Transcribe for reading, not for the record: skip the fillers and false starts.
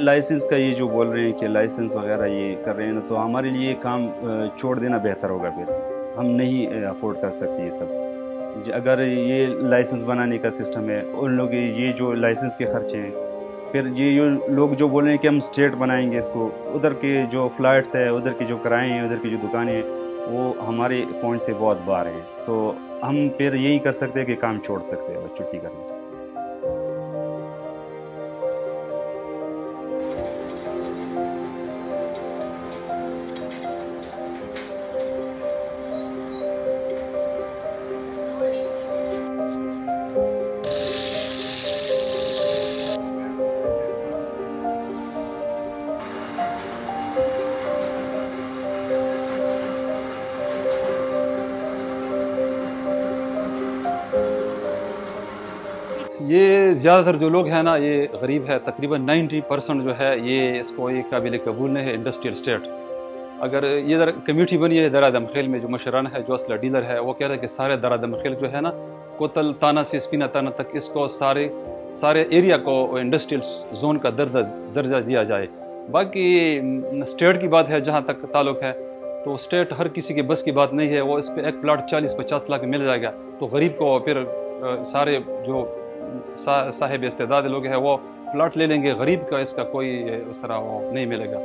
Licence का ये जो बोल रहे हैं कि लाइसेंस वगैरह ये कर रहे हैं ना, तो हमारे लिए ये काम छोड़ देना बेहतर होगा। फिर हम नहीं अफोर्ड कर सकते ये सब। अगर ये लाइसेंस बनाने का सिस्टम है, उन लोग ये जो लाइसेंस के खर्चे हैं, फिर ये लोग जो बोल रहे हैं कि हम स्टेट बनाएंगे इसको, उधर के जो फ्लैट्स है, उधर की जो किराए हैं, उधर की जो दुकानें हैं, वो हमारे पॉइंट से बहुत बाहर हैं। तो हम फिर यही कर सकते हैं कि काम छोड़ सकते हैं और छुट्टी करनी। ये ज़्यादातर जो लोग हैं ना, ये गरीब है। तकरीबन 90% जो है ये इसको ये काबिल कबूल नहीं है इंडस्ट्रियल स्टेट। अगर ये इधर कम्यूनिटी बनी है दरा दमखेल में, जो मशराना है, जो असला डीलर है, वो कह रहे हैं कि सारे दरा दमखेल जो है ना, कोतल ताना से स्पिना ताना तक, इसको सारे एरिया को इंडस्ट्रियल जोन का दर्जा दिया जाए। बाकी स्टेट की बात है जहाँ तक ताल्लुक है, तो स्टेट हर किसी के बस की बात नहीं है। वो इस पर एक प्लाट 40-50 लाख मिल जाएगा, तो गरीब को फिर सारे जो साहिब इस्तेदाद लोग हैं वो प्लाट ले लेंगे। गरीब का इसका कोई इस तरह वो नहीं मिलेगा।